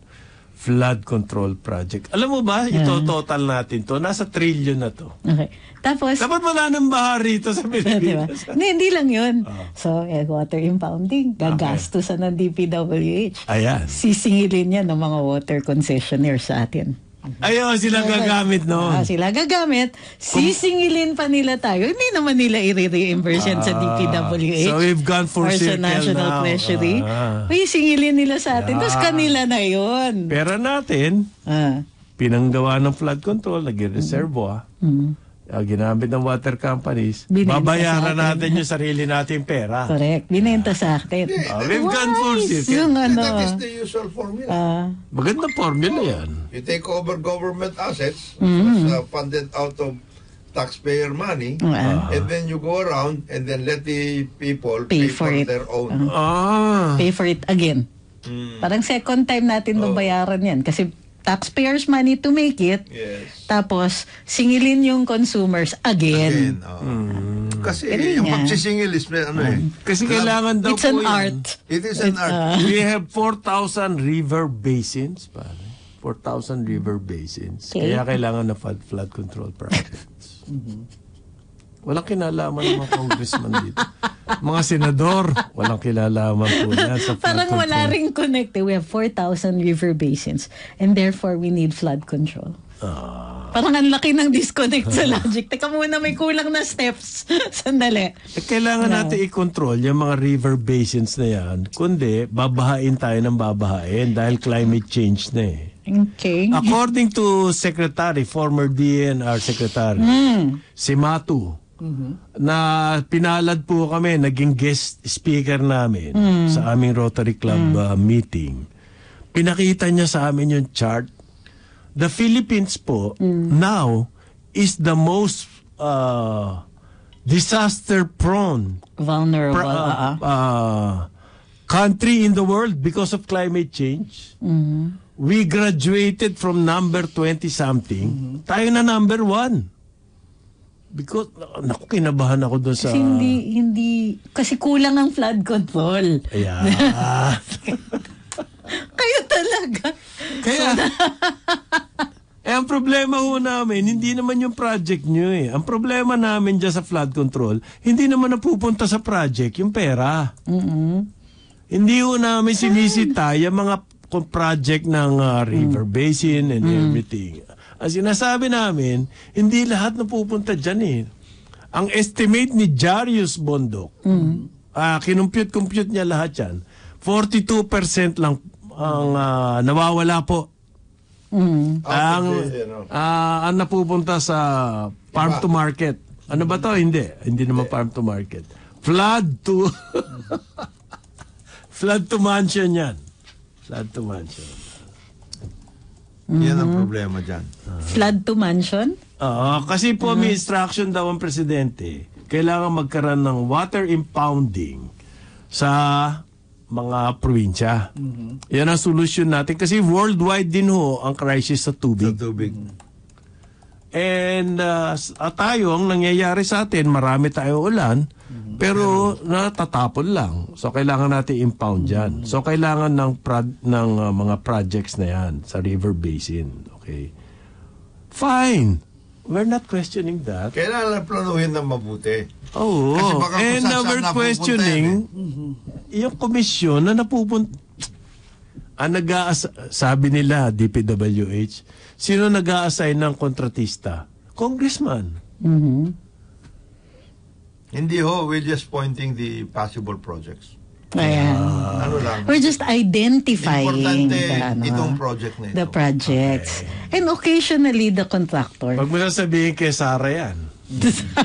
flood control project. Alam mo ba, ito total natin to, nasa trillion na to. Okay. Tapos, dapat wala nang baha rito sa diba? Pilipinas. Hindi lang yun. So, water impounding, gagastusan ng DPWH. Ayan. Sisingilin yan ng mga water concessionaires sa atin. Ayun, sila gagamit noon. Sila gagamit. Sisingilin pa nila tayo. Hindi naman nila i-reimburse yan sa DPWH. So we've gone for or sa circle National now. Treasury. Singilin nila sa atin. Tapos kanila na yun. Pera natin, pinanggawa ng flood control, nag-reservoir, ginamit ng water companies, Binenta babayaran sa atin. natin yung sarili nating pera. Correct. Binenta sa akin. We've gone for circle. Yung That is the usual formula. Magandang formula yan. You take over government assets, that's funded out of taxpayer money, and then you go around and then let the people Pay pay for for it. their own. Pay for it again. Parang second time natin babayaran yan. Kasi taxpayers' money to make it. Yes. Tapos, singilin yung consumers again. Kasi Ganun yung nga. pagsisingil is Kasi kailangan daw It's po an yun. art. It is an art. We have 4,000 river basins, pare. 4,000 river basins. Okay. Kaya kailangan na flood control projects. Walang kinalaman ng mga congressman dito. Mga senador, walang kinalaman po yan sa flood Parang control. wala ring connect. We have 4,000 river basins and therefore we need flood control. Parang ang laki ng disconnect sa logic. Teka muna, may kulang na steps. Sandali. Kailangan natin i-control yung mga river basins na yan. Kundi, babahain tayo ng babahain dahil climate change na eh. Okay. According to Secretary, former DNR Secretary, si Matu, na pinalad po kami, naging guest speaker namin sa aming Rotary Club meeting. Pinakita niya sa amin yung chart. The Philippines po now is the most disaster-prone Vulnerable. country in the world because of climate change. We graduated from number 20-something. Tayo na number 1. Because, naku, kinabahan ako doon sa... Kasi hindi, kasi kulang ang flood control. Ayan. Kayo talaga. Kaya, ang problema ho namin, hindi naman yung project nyo eh. Ang problema namin dyan sa flood control, hindi naman napupunta sa project yung pera. Hindi ho namin sinisita yung mga project ng river basin and everything. Ang sinasabi namin, hindi lahat napupunta dyan eh. Ang estimate ni Jarius Bondok, kinumpute niya lahat yan, 42% lang ang nawawala po. Ang napupunta sa farm to market. Ano ba to? Hindi naman farm to market. Flood to flood to mansion yan. Flood to mansion. Yan ang problema dyan. Flood to mansion? Kasi po may instruction daw ang presidente. Kailangan magkaroon ng water impounding sa mga probinsya. Yan ang solusyon natin. Kasi worldwide din ho ang crisis sa tubig. Sa tubig. And tayo, ang nangyayari sa atin, marami tayo ulan, pero natatapon lang. So, kailangan natin impound yan. So, kailangan ng mga projects na yan sa river basin. Okay? Fine. We're not questioning that. Kailangan planuhin ng mabuti. Oo. Kasi baka kung And saan we're napupunta questioning yung komisyon na napupunta. sabi nila, DPWH, sino nag-a-assign ng kontratista? Congressman. Hindi ho, we're just pointing the possible projects. Ayan. Ano lang. We're just identifying Importante itong project na ito. the projects. And occasionally, the contractor. Pag mo sasabihin kay Sara yan,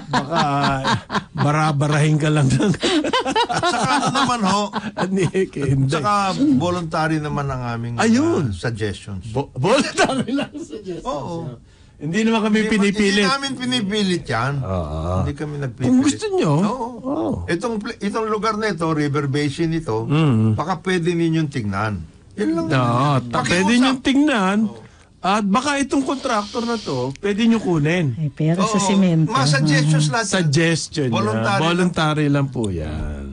baka barabarahin ka lang ng Saka ano naman ho, Saka saka voluntary naman ang aming Ayun. suggestions. voluntary lang suggestions. Oo. Hindi naman kami pinipilit. Hindi namin pinipilit yan. Hindi kami nagpipilit. Kung gusto nyo. Oo. Itong lugar na ito, river basin ito, baka pwede ninyong tingnan. Yan lang. Pwede nyo tingnan. At baka itong contractor na to, pwede nyo kunin. Ay, pero sa simento. Mga suggestions lahat. Suggestion Voluntary yan. Voluntary lang po yan.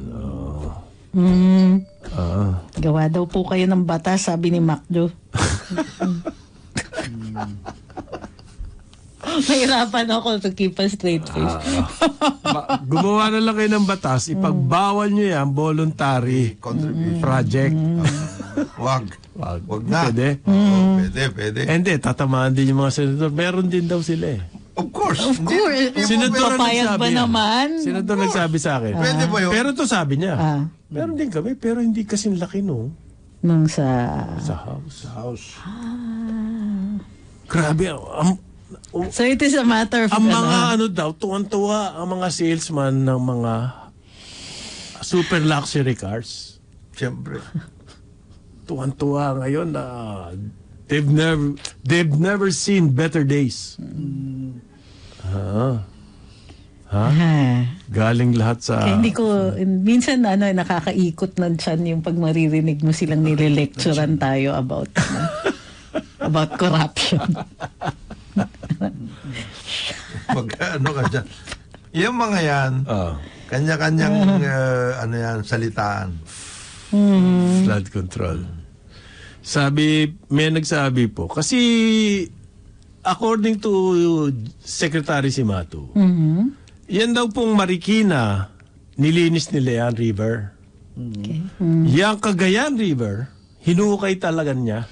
Gawa daw po kayo ng batas, sabi ni Macdo. Mahirapan ako to keep a straight face. Gumawa na lang kayo ng batas, ipagbawal nyo yan, voluntary project. Wag na. Pwede? Pwede. Hindi, tatamaan din yung mga senador. Meron din daw sila eh. Of course. Of course. Senador Papayag ba naman? Senador nagsabi sa akin. Pwede ba yun? Pero to sabi niya. Meron din kami, pero hindi kasing laki no. Nung sa House. Grabe. So it is a matter of Ang mga tuwan-tuwa ang mga salesman ng mga super luxury cars. Siyempre. Tuwan-tuwa ngayon na they've never seen better days. Galing lahat sa Kaya hindi ko minsan nakakaikot na dyan yung pag maririnig mo silang nire-lecturean tayo about about corruption. Ano ka dyan? Yung mga yan, kanya-kanyang salitaan. Flood control. May nagsabi po, kasi according to Secretary Simato, yan daw pong Marikina, nilinis nila yan river. Okay. Yang Cagayan River, hinukay talaga niya.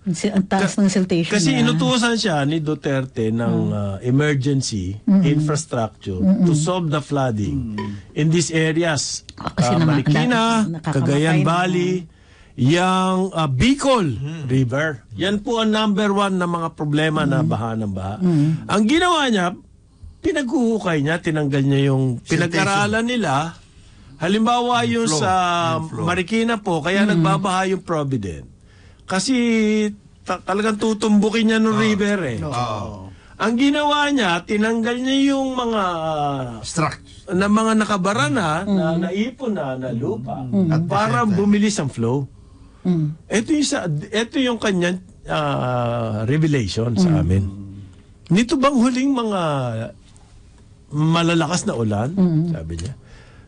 Ang taas ng siltation Kasi niya. inutusan siya ni Duterte ng emergency infrastructure to solve the flooding in these areas. Kasi Marikina, nakakamatay Cagayan na. Valley, yang Bicol River. Yan po ang number 1 na mga problema na baha ng baha. Ang ginawa niya, pinaghuhukay niya, tinanggal niya yung pinag-aralan nila. Halimbawa yung flow. sa Yung flow. Marikina po, kaya nagbabaha yung Provident. Kasi talagang tutumbukin niya ng river eh. Ang ginawa niya, tinanggal niya yung mga na mga nakabara na naipon na lupa para bumilis ang flow. Ito yung kanyang revelation sa amin. Nito bang huling mga malalakas na ulan, sabi niya,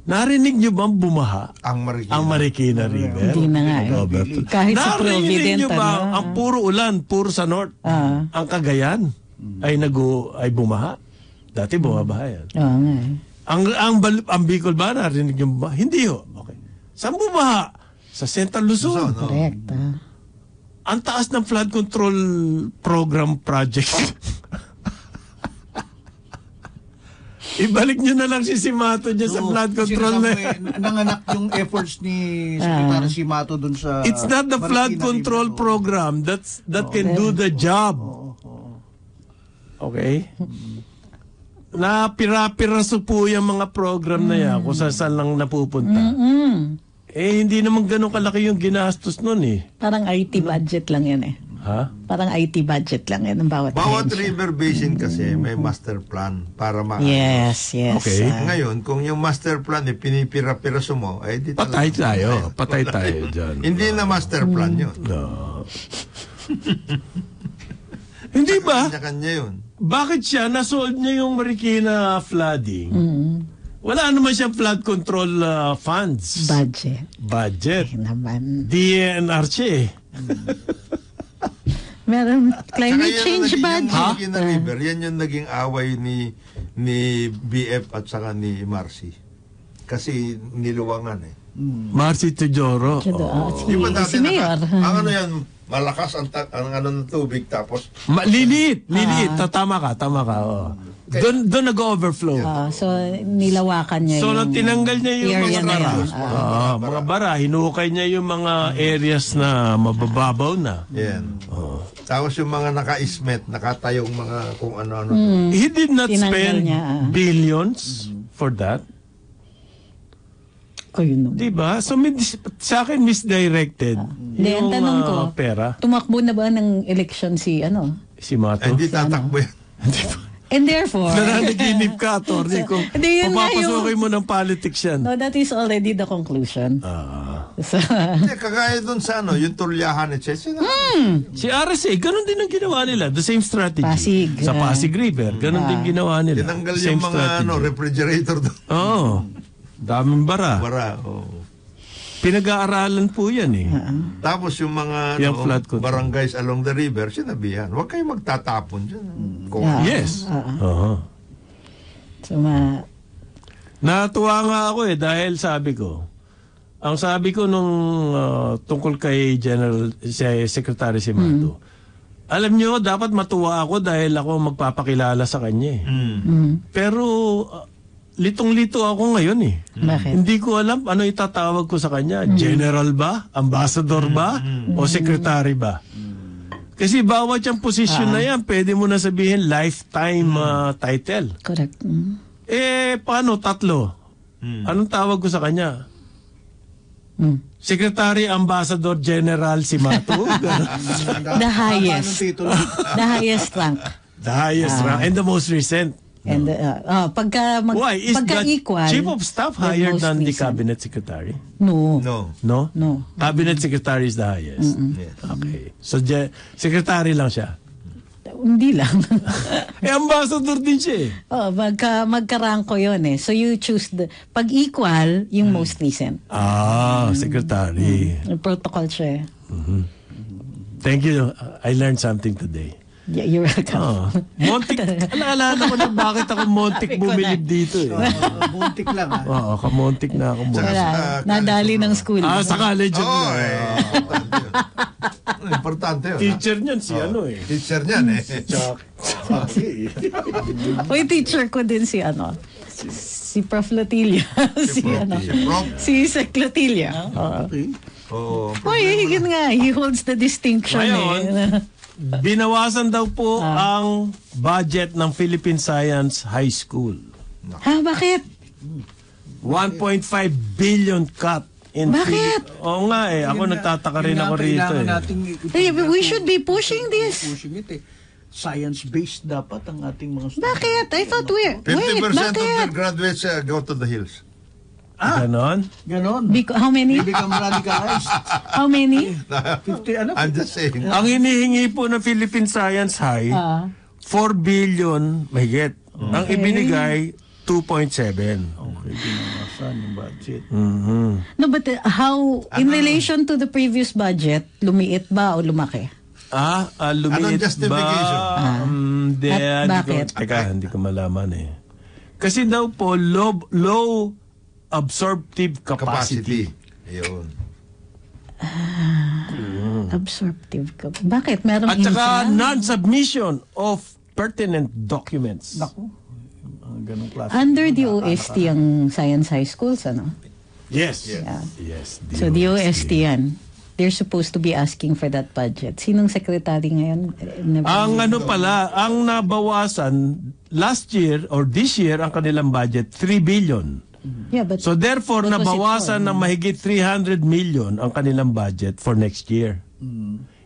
narinig niyo bang bumaha ang Marikina River? Hindi na nga Kahit sa Provident. Narinig niyo ba ang puro ulan, puro sa north? Ang Cagayan ay bumaha? Dati bumabaha yan. Oo nga Ang Bicol ba narinig niyo ba? Hindi ho. Okay. Saan bumaha? Sa Central Luzon. Correct. Ang taas ng flood control program project. Ibalik nyo na lang si Simato dyan sa flood control na nanganak yung efforts ni Secretary Simato dun sa It's not the flood control program that can do the job. Okay? Na pira-piraso po yung mga program na yan kung saan lang napupunta. Hindi naman ganun kalaki yung ginastos nun eh. Parang IT budget lang yan eh. Ha? Parang IT budget lang yan ang bawat river basin kasi may master plan para Yes. Okay. Ngayon, kung yung master plan pinipira-piraso mo, di Patay tayo. Patay tayo dyan. Hindi na master plan yun. No. Hindi ba? Kanya-kanya yun. Bakit siya nasolve niya yung Marikina flooding? Wala naman siyang flood control funds. Budget. Naman. DNRC eh. Meron climate change budget. River, yan yung naging away ni BF at saka ni Marcy. Kasi niluwangan eh. Marcy Tejoro. Di ba dati Si Mayor. ang ano yan, malakas ang ano ng tubig tapos Liliit. Tama ka. Oh. Doon nag-overflow. So, nilawakan niya So, yung tinanggal niya yung area mga na bara. yun. Mga bara. Hinukay niya yung mga areas na mabababaw na. yan. Tapos yung mga naka-ismet, nakatayong mga kung ano-ano. He did not Tinanggal spend niya, billions for that. Ayun naman. Diba? So, sa akin, misdirected Hindi, ang yung tanong ko, pera. tumakbo na ba ng election si Si Mato. Hindi tatakbo yan. And therefore, Nananaginip ka, attorney. Kung Hindi, yun nga papapasukin mo ng politics yan. no, that is already the conclusion. So, Hindi, kagaya dun sa ano, yung tulyahan, etc. Si RSA, ganun din ang ginawa nila. The same strategy. Pasig. Sa Pasig River, ganun din ginawa nila. Tinanggal Same yung mga refrigerator doon. Oo. Daming bara. Bara, Pinag-aaralan po yan eh. Tapos yung mga Yung flood control. barangays along the river, sinabihan, huwag kayong magtatapon dyan. Kung Yes. so Natuwa nga ako dahil ang sabi ko nung tungkol kay Secretary Simato, alam nyo, dapat matuwa ako dahil ako magpapakilala sa kanya eh. Pero litong-lito ako ngayon eh. Bakit? Hindi ko alam ano itatawag ko sa kanya. General ba? Ambassador ba? O secretary ba? Kasi bawat yung position na yan, pwede mo na sabihin lifetime title. correct. Paano? 3. Anong tawag ko sa kanya? Secretary, Ambassador, General, Simato. The highest. The highest rank. The highest rank and the most recent. And Why? Is pagka the equal, Chief of Staff the higher most than the recent. Cabinet Secretary? No. no. No? Cabinet Secretary is the highest. Yes. Okay. So, Secretary lang siya. Hindi lang. Ambassador din siya eh. Magkarangko yun eh. So you choose pag equal, yung most recent. Secretary. Yung protocol siya eh. Thank you. I learned something today. Yeah, you're welcome. Montik. Alala ko na bakit ako Montik bumilib dito eh. Buntik lang ha. Oo, kamontik na ako. Wala, nadali ng school. Sa college yun. Importante yun. Teacher niyan si Teacher niyan eh. Uy, teacher ko din si si Prof. Lotilla. Si Sec Lotilla. Uy, yun nga, he holds the distinction Ngayon, binawasan daw po ang budget ng Philippine Science High School. Bakit? 1.5 billion cut. Bakit? Oo nga ako nagtataka rin ako rito We should be pushing this. Pushing it Science-based dapat ang ating mga students. Bakit? I thought 50% wait, of bakit? their graduates go to the hills. Ganon? Ganon. How many? They become radicalized. How many? 50, I'm just saying. Ang hinihingi po ng Philippine Science High, 4 billion mahigit. Ang ibinigay, 2.7. Okay, binawasan yung budget. No, but how, in relation to the previous budget, lumiit ba o lumaki? Anong Lumiit justification? At bakit? Hindi ko malaman eh. Kasi daw po, low absorptive capacity. Ayun. Absorptive ka. Bakit? Meron At saka non-submission of pertinent documents. Naku. Ganong klase. Under the OST ang Science High Schools, Yes. Yeah. Yes. So, the OST yan. They're supposed to be asking for that budget. Sinong secretary ngayon? Ang ang nabawasan last year or this year ang kanilang budget 3 billion. Yeah, but So therefore what was it nabawasan for? ng mahigit 300 million ang kanilang budget for next year.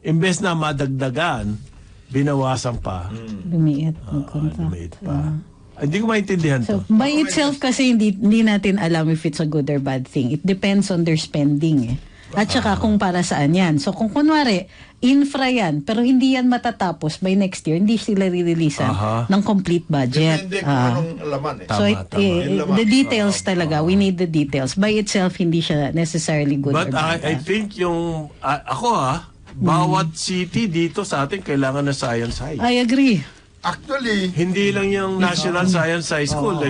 Imbes na madagdagan, binawasan pa. lumiit ng konti. Lumiit pa. Hindi ko maintindihan So, to. by itself kasi hindi natin alam if it's a good or bad thing. It depends on their spending eh. At saka kung para saan yan. So kung kunwari, infra yan, pero hindi yan matatapos by next year, hindi sila rireleasan ng complete budget. Depende kung anong laman eh. So Yung laman. the details talaga, we need the details. By itself, hindi siya necessarily good But or bad. I think yung bawat city dito sa atin kailangan na Science High. I agree. Actually, Hindi lang yung National Science High School.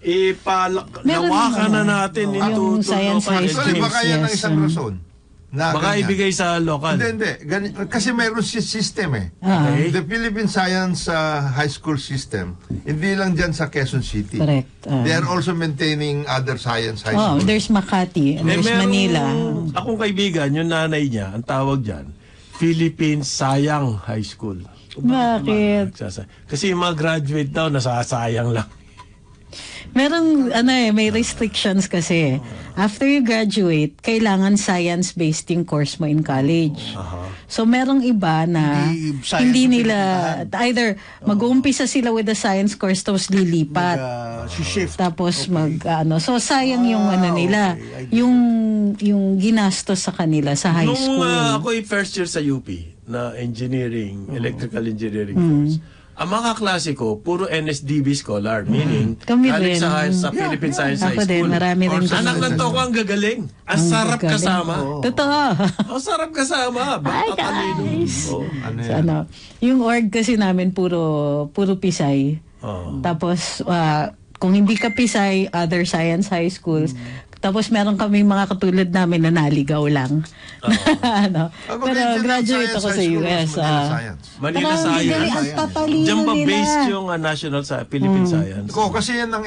ipalawakan na natin yung science high Actually, schools. baka yan ang Yes. isang rason. Na Baka ganyan. ibigay sa local. Hindi. Kasi mayroon system eh. Okay. The Philippine Science High School System, hindi lang dyan sa Quezon City. Correct. They are also maintaining other science high Oh, schools. there's Makati and there's merong Manila. Akong kaibigan, yung nanay niya, ang tawag dyan, Philippine Sayang High School. Bakit? Kasi yung mga graduate daw, nasasayang lang. Merong may restrictions kasi. After you graduate, kailangan science-based yung course mo in college. So merong iba na Hindi science hindi ang nila either mag-uumpisa sila with the science course tapos lilipat. Si-shift. Tapos so sayang yung nila, yung ginastos sa kanila sa high Nung school. ako first year sa UP na engineering, electrical engineering course, ang mga klase ko, puro NSDB scholar, meaning Kami galing rin. sa Philippine Science High Ako din, School. marami rin Anak ng toko ang gagaling. Ang sarap gagaling. kasama. Totoo. Ang sarap kasama. Hi, Baka talino. guys. Oh. Ano yan? Yung org kasi namin puro Pisay. Tapos kung hindi ka Pisay, other science high schools. Tapos meron kaming mga katulad namin na naligaw lang. Ako Pero din dyan ang graduate science ako high sa school, US. Manila Science. Manila Ang Science. tatalino Diyan ba nila. based yung National Philippine Science? Kasi yan ang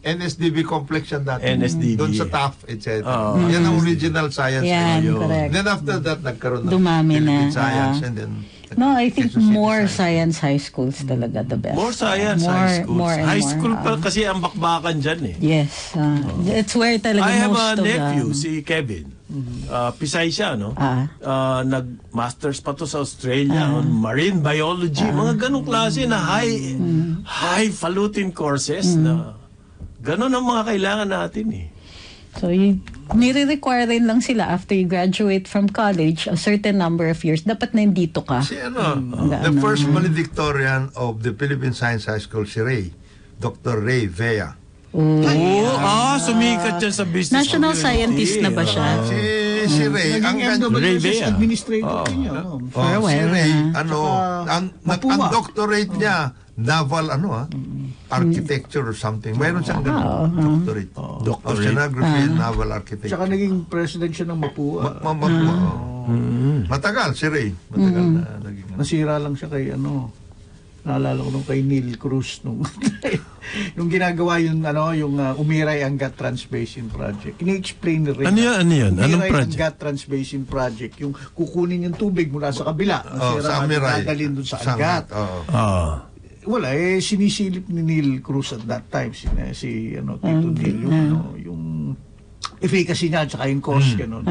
NSDB complex yan dati. NSDB. Doon sa TAF, etc. Yan ang original science. Yan, Yun. correct. Then after that, nagkaroon ng Dumami na. Philippine Science. And then, No, I think Quezon City more Science. science high schools talaga the best. More science high schools. More and High more. school pa kasi ang bakbakan dyan eh. Yes. It's where talaga I have most a of nephew, the... si Kevin. Pisay siya, no? Nag-masters pa to sa Australia on marine biology. Mga ganong klase na high-falutin courses na ganon ang mga kailangan natin eh. So, nire-require rin lang sila after you graduate from college, a certain number of years, dapat nandito ka. Si the first valedictorian of the Philippine Science High School, si Ray. Dr. Ray Vea. Sumikat yan sa business National community. scientist na ba siya? Si Ray, ang Ray Vea. Administrator niya. For a si while, Ray, Saka, ang Mapua. doctorate niya, naval, architecture or something. Mayroon siyang doctorate. Oceanography, naval architecture. Tsaka naging president siya ng Mapua. Mapua. Matagal, si Ray. Matagal na naging. Nasira lang siya kay naalala ko nung kay Neil Cruz nung ginagawa yung Umiray Angat Transbasin Project. Ini-explain rin. Ano yun? Anong Umiray project? Angat Transbasin Project. Yung kukunin yung tubig mula sa kabila. Sa Umiray. Dadalhin dun sa Angat. Wala, sinisilip ni Neil Cruz at that time. Si Tito Neil, yung efficacy niya, tsaka yung cost, gano'n.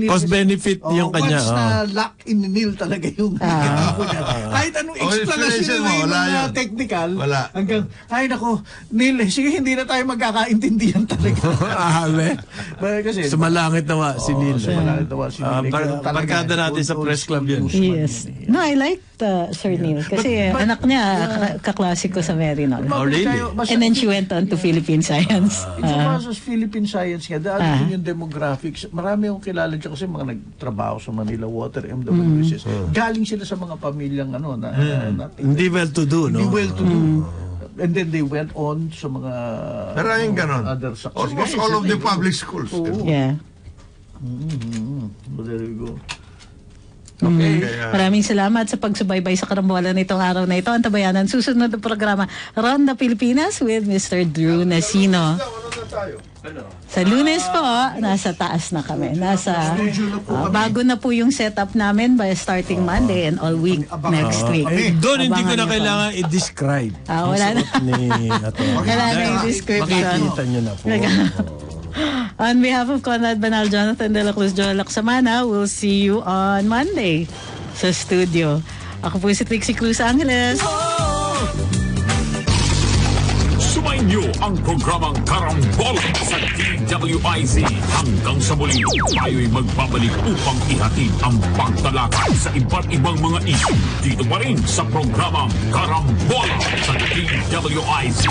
Cost benefit yung kanya. Once na lock in ni Neil talaga yung ginagawa niya. Kahit anong explanation mo, na technical, hanggang, ay nako, Neil, sige, hindi na tayo magkakaintindihan talaga. Kasi, sumalangit nawa si Neil. Sumalangit nawa si Neil. Barkada natin sa press club yan. Yes. No, I like Sir Neil. Kasi anak niya, kaklase ko sa Merinol. Oh, really? And then she went on to Philippine Science. Ito pa sa Philippine Science nga, dahil din yung demographics, marami akong kilala dyan kasi mga nagtrabaho sa Manila Water, MWSS. Galing sila sa mga pamilyang hindi well-to-do, no? Hindi well-to-do. And then they went on sa mga Maraming ganon. other success. Almost all of the public schools. Yeah. There you go. Okay. Maraming salamat sa pagsubaybay sa karambolan nitong araw na ito. Ang tabayanan, susunod na programa, Ronda Pilipinas with Mr. Drew Nasino. Sa Lunes po, nasa taas na kami. Bago na po yung setup namin by starting Monday and all week next week. Doon hindi ko na Abangan niyo po. kailangan i-describe. Wala na. Wala na yung description. Makikita nyo na po. On behalf of Conrad Banal, Jonathan De La Cruz, Joel Lacsamana, we'll see you on Monday sa studio. Ako po si Trixie Cruz Angeles. Sumainyo ang programang Karambola sa DWIZ. Hanggang sa muli, tayo'y magbabalik upang ihatid ang pagtalakay sa iba't ibang mga issue. Dito pa rin sa programang Karambola sa DWIZ.